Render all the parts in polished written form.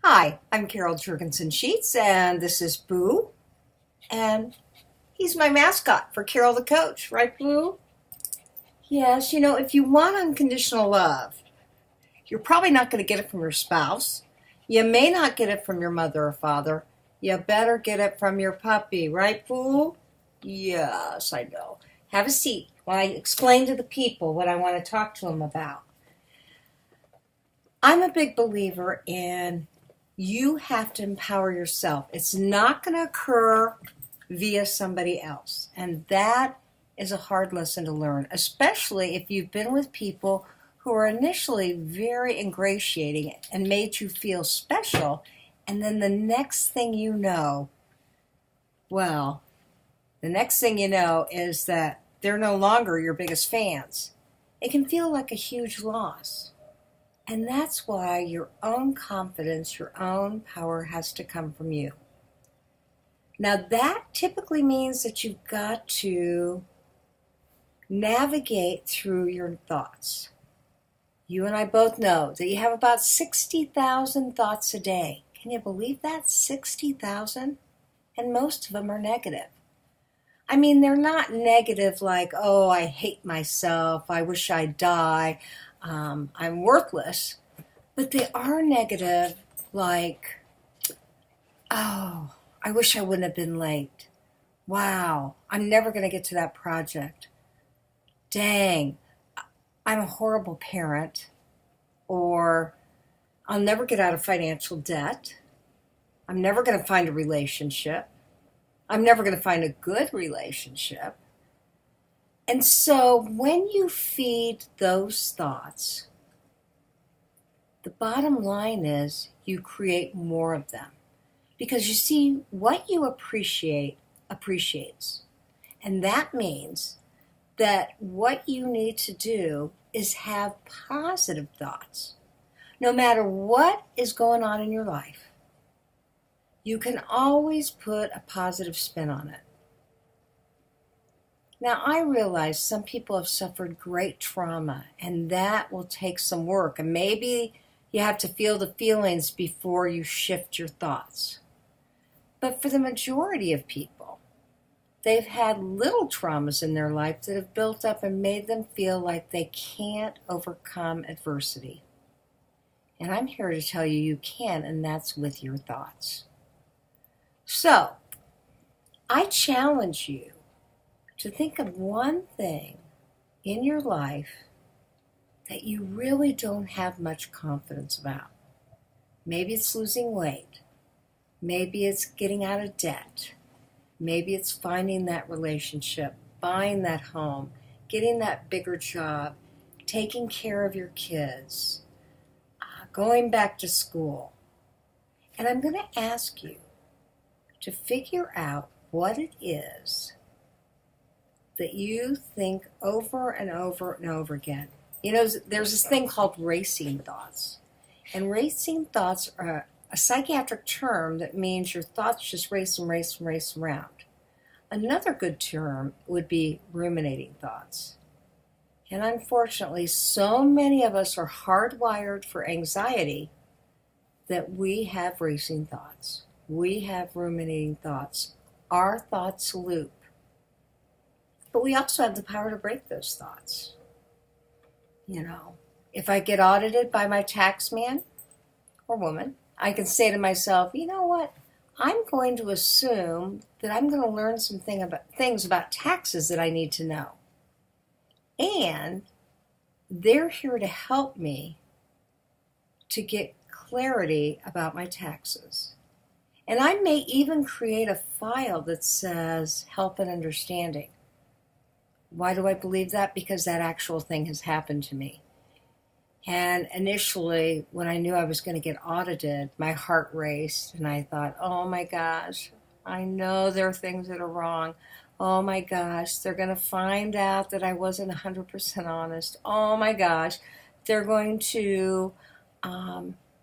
Hi, I'm Carol Jurgensen Sheets, and this is Boo. And he's my mascot for Carol the Coach, right, Boo? Yes, if you want unconditional love, you're probably not going to get it from your spouse. You may not get it from your mother or father. You better get it from your puppy, right, Boo? Yes, I know. Have a seat while I explain to the people what I want to talk to them about. I'm a big believer in you have to empower yourself. It's not going to occur via somebody else. And that is a hard lesson to learn, especially if you've been with people who are initially very ingratiating and made you feel special. And then the next thing you know, is that they're no longer your biggest fans. It can feel like a huge loss. And that's why your own confidence, your own power has to come from you. Now, that typically means that you've got to navigate through your thoughts. You and I both know that you have about 60,000 thoughts a day. Can you believe that? 60,000? And most of them are negative. I mean, they're not negative like, oh, I hate myself, I wish I'd die, I'm worthless. But they are negative like, oh, I wish I wouldn't have been late. Wow, I'm never going to get to that project. Dang, I'm a horrible parent. Or I'll never get out of financial debt. I'm never going to find a relationship. I'm never going to find a good relationship. And so when you feed those thoughts, the bottom line is you create more of them. Because you see, what you appreciate appreciates. And that means that what you need to do is have positive thoughts. No matter what is going on in your life, you can always put a positive spin on it. Now, I realize some people have suffered great trauma, and that will take some work. And maybe you have to feel the feelings before you shift your thoughts. But for the majority of people, they've had little traumas in their life that have built up and made them feel like they can't overcome adversity. And I'm here to tell you you can, and that's with your thoughts. So, I challenge you to think of one thing in your life that you really don't have much confidence about. Maybe it's losing weight. Maybe it's getting out of debt. Maybe it's finding that relationship, buying that home, getting that bigger job, taking care of your kids, going back to school. And I'm going to ask you to figure out what it is that you think over and over and over again. There's this thing called racing thoughts. And racing thoughts are a psychiatric term that means your thoughts just race and race and race around. Another good term would be ruminating thoughts. And unfortunately, so many of us are hardwired for anxiety that we have racing thoughts. We have ruminating thoughts. Our thoughts loop. But we also have the power to break those thoughts. If I get audited by my tax man or woman, I can say to myself, you know what? I'm going to assume that I'm going to learn some things about taxes that I need to know. And they're here to help me to get clarity about my taxes. And I may even create a file that says help and understanding. Why do I believe that? Because that actual thing has happened to me. And initially, when I knew I was going to get audited, my heart raced, and I thought, oh my gosh, I know there are things that are wrong. Oh my gosh, they're going to find out that I wasn't 100% honest. Oh my gosh, they're going to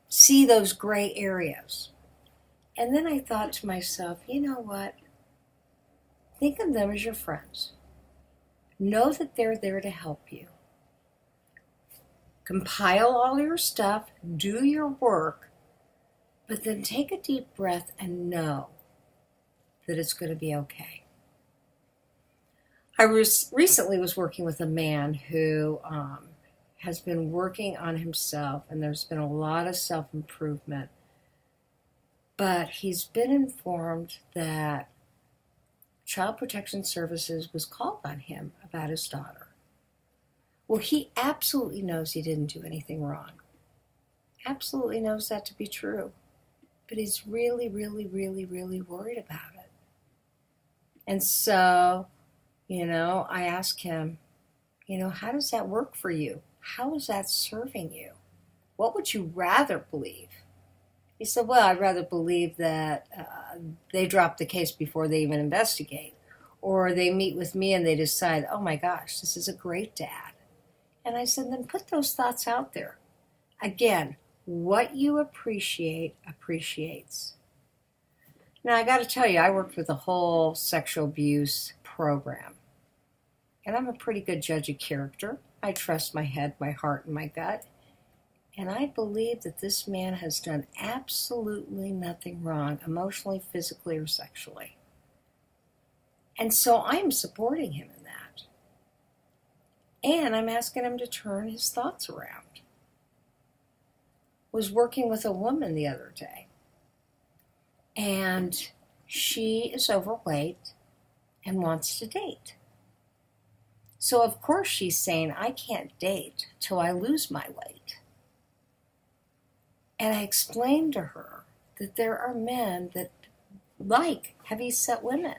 see those gray areas. And then I thought to myself, you know what? Think of them as your friends. Know that they're there to help you. Compile all your stuff, do your work, But then take a deep breath and know that it's going to be okay. I recently was working with a man who has been working on himself, and there's been a lot of self-improvement. But he's been informed that Child Protection Services was called on him about his daughter. Well, he absolutely knows he didn't do anything wrong. Absolutely knows that to be true. But he's really, really, really, really worried about it. And so, I asked him, how does that work for you? How is that serving you? What would you rather believe? He said, well, I'd rather believe that they drop the case before they even investigate. Or they meet with me and they decide, oh my gosh, this is a great dad. And I said, then put those thoughts out there. Again, what you appreciate appreciates. Now, I got to tell you, I worked with a whole sexual abuse program. And I'm a pretty good judge of character. I trust my head, my heart, and my gut. And I believe that this man has done absolutely nothing wrong, emotionally, physically, or sexually. And so I'm supporting him in that. And I'm asking him to turn his thoughts around. Was working with a woman the other day. And she is overweight and wants to date. So of course she's saying, I can't date till I lose my weight. And I explained to her that there are men that like heavy-set women.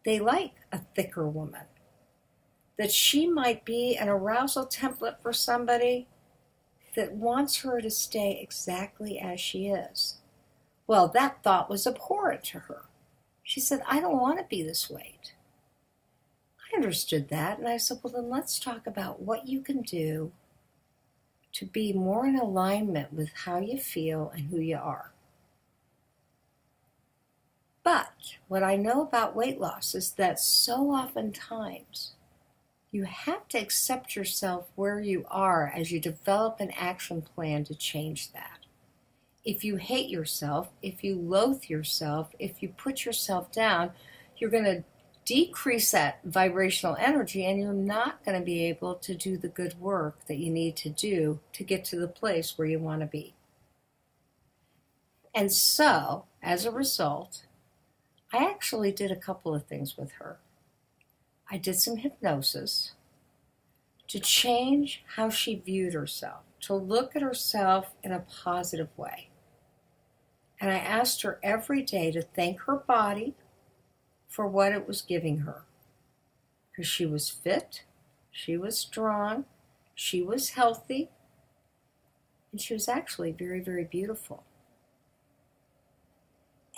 They like a thicker woman. That she might be an arousal template for somebody that wants her to stay exactly as she is. Well, that thought was abhorrent to her. She said, I don't want to be this weight. I understood that, and I said, well, then let's talk about what you can do to be more in alignment with how you feel and who you are. But what I know about weight loss is that so oftentimes you have to accept yourself where you are as you develop an action plan to change that. If you hate yourself, if you loathe yourself, if you put yourself down, you're going to decrease that vibrational energy, and you're not going to be able to do the good work that you need to do to get to the place where you want to be. And so, as a result, I actually did a couple of things with her. I did some hypnosis to change how she viewed herself, to look at herself in a positive way. And I asked her every day to thank her body for what it was giving her. Because she was fit, she was strong, she was healthy, and she was actually very, very beautiful.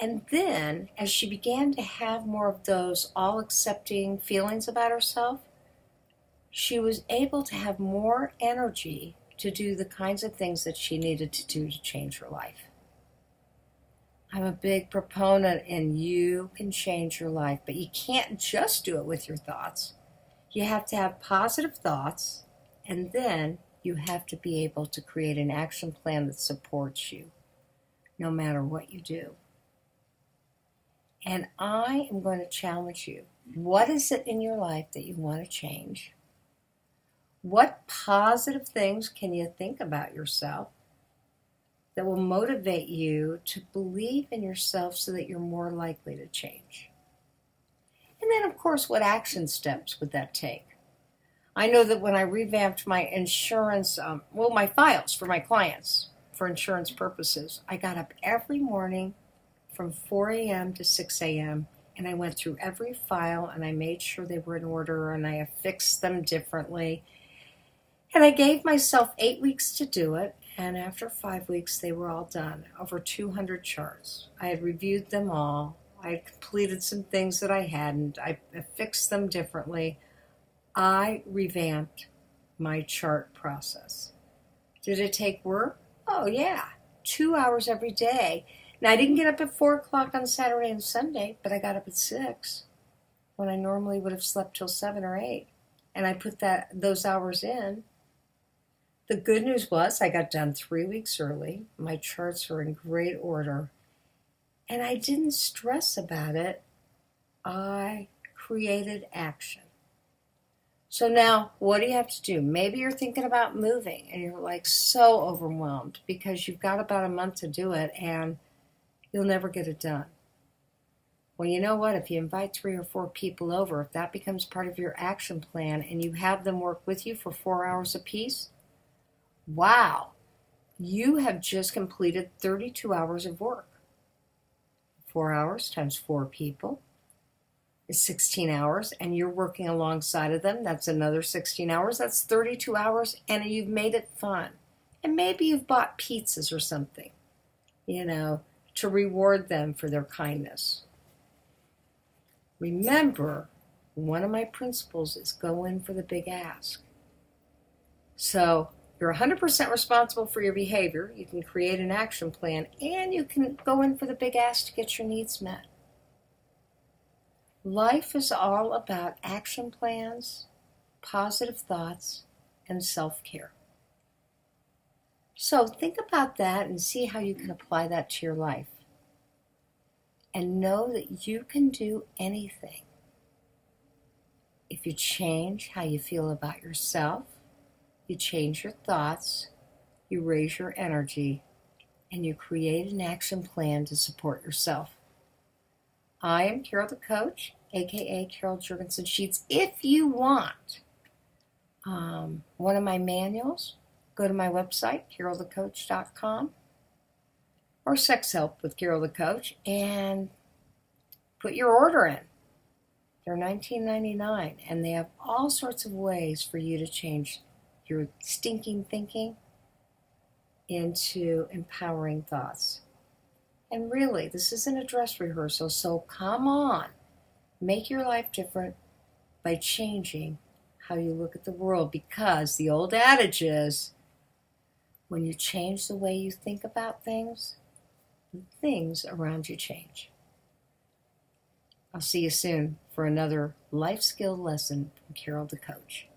And then, as she began to have more of those all-accepting feelings about herself, she was able to have more energy to do the kinds of things that she needed to do to change her life. I'm a big proponent in you can change your life, but you can't just do it with your thoughts. You have to have positive thoughts, and then you have to be able to create an action plan that supports you, no matter what you do. And I am going to challenge you. What is it in your life that you want to change? What positive things can you think about yourself that will motivate you to believe in yourself so that you're more likely to change? And then, of course, what action steps would that take? I know that when I revamped my insurance, my files for my clients for insurance purposes, I got up every morning from 4 a.m. to 6 a.m. and I went through every file and I made sure they were in order and I affixed them differently. And I gave myself 8 weeks to do it, and after 5 weeks they were all done, over 200 charts. I had reviewed them all. I had completed some things that I hadn't. I affixed them differently. I revamped my chart process. Did it take work? Oh yeah, 2 hours every day. Now, I didn't get up at 4 o'clock on Saturday and Sunday, but I got up at 6 when I normally would have slept till 7 or 8. And I put those hours in. The good news was I got done 3 weeks early. My charts are in great order. And I didn't stress about it. I created action. So now, what do you have to do? Maybe you're thinking about moving and you're like so overwhelmed because you've got about a month to do it and you'll never get it done. Well, you know what? If you invite 3 or 4 people over, if that becomes part of your action plan and you have them work with you for 4 hours apiece, wow, you have just completed 32 hours of work. 4 hours times 4 people is 16 hours, and you're working alongside of them. That's another 16 hours. That's 32 hours, and you've made it fun. And maybe you've bought pizzas or something, to reward them for their kindness. Remember, one of my principles is go in for the big ask. So you're 100% responsible for your behavior. You can create an action plan, and you can go in for the big ask to get your needs met. Life is all about action plans, positive thoughts, and self-care. So think about that and see how you can apply that to your life. And know that you can do anything. If you change how you feel about yourself, you change your thoughts, you raise your energy, and you create an action plan to support yourself. I am Carol the Coach, aka Carol Jurgensen Sheets. If you want one of my manuals, go to my website, carolthecoach.com, or Sex Help with Carol the Coach, and put your order in. They're $19.99, and they have all sorts of ways for you to change your stinking thinking into empowering thoughts. And really, this isn't a dress rehearsal, so come on. Make your life different by changing how you look at the world, because the old adage is, when you change the way you think about things, the things around you change. I'll see you soon for another life skill lesson from Carol the Coach.